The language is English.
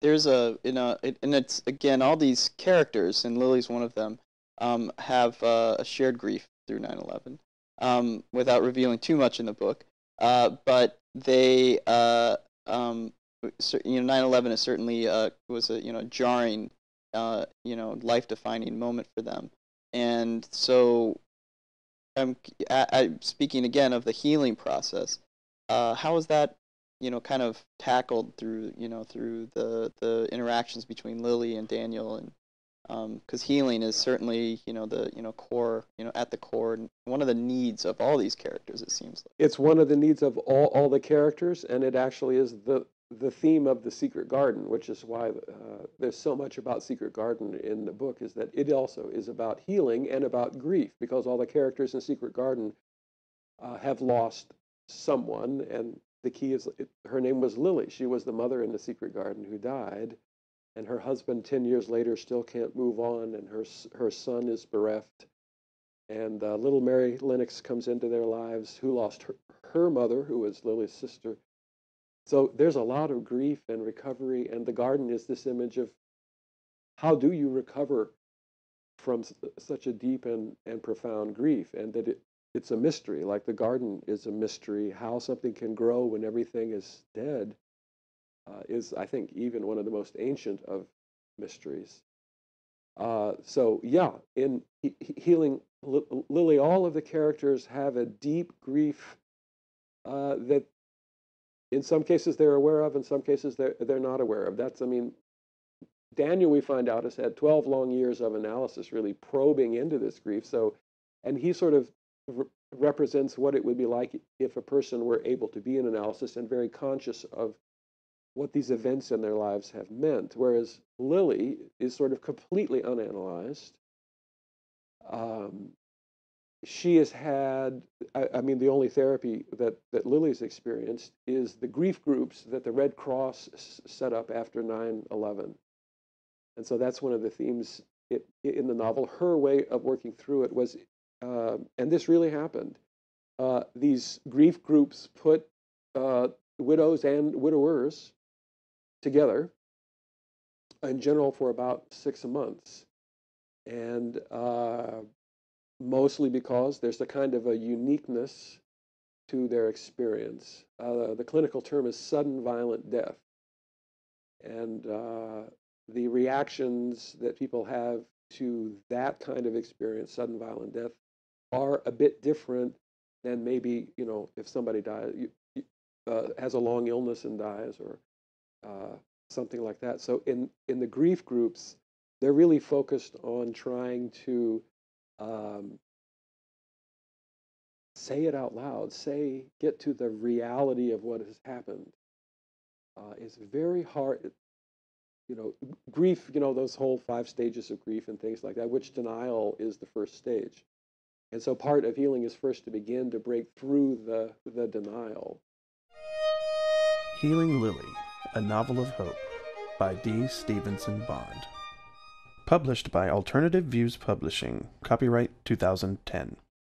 there's and it's again all these characters, and Lily's one of them, have a shared grief through 9/11, without revealing too much in the book. But they, 9/11 is certainly was a jarring, life-defining moment for them, and so speaking again of the healing process. How is that, kind of tackled through, through the interactions between Lily and Daniel, and because healing is certainly, the core, at the core, and one of the needs of all these characters, it seems like. It's one of the needs of all the characters, and it actually is the theme of the Secret Garden, which is why there's so much about Secret Garden in the book, is that it also is about healing and about grief, because all the characters in Secret Garden have lost someone, and the key is her name was Lily. She was the mother in the Secret Garden who died, and her husband 10 years later still can't move on, and her son is bereft. And little Mary Lennox comes into their lives, who lost her mother, who was Lily's sister. So there's a lot of grief and recovery, and the garden is this image of how do you recover from such a deep and profound grief, and that it's a mystery, like the garden is a mystery. How something can grow when everything is dead is, I think, even one of the most ancient of mysteries. So yeah, in healing Lily, all of the characters have a deep grief that in some cases they're aware of, in some cases they're not aware of. That's, I mean, Daniel, we find out, has had 12 long years of analysis, really probing into this grief. So, and he sort of represents what it would be like if a person were able to be in analysis and very conscious of what these events in their lives have meant. Whereas Lily is sort of completely unanalyzed. She has had, I mean, the only therapy that Lily's experienced is the grief groups that the Red Cross set up after 9/11. And so that's one of the themes in the novel. Her way of working through it was, and this really happened, these grief groups put widows and widowers together, in general for about 6 months. And mostly because there's a kind of a uniqueness to their experience. The clinical term is sudden violent death. And the reactions that people have to that kind of experience, sudden violent death, are a bit different than maybe, if somebody dies, has a long illness and dies, or something like that. So in the grief groups, they're really focused on trying to say it out loud, get to the reality of what has happened. It's very hard, grief, those whole 5 stages of grief and things like that, which denial is the first stage. And so part of healing is first to begin to break through the denial. Healing Lily, a Novel of Hope by D. Stephenson Bond. Published by Alternative Views Publishing. Copyright 2010.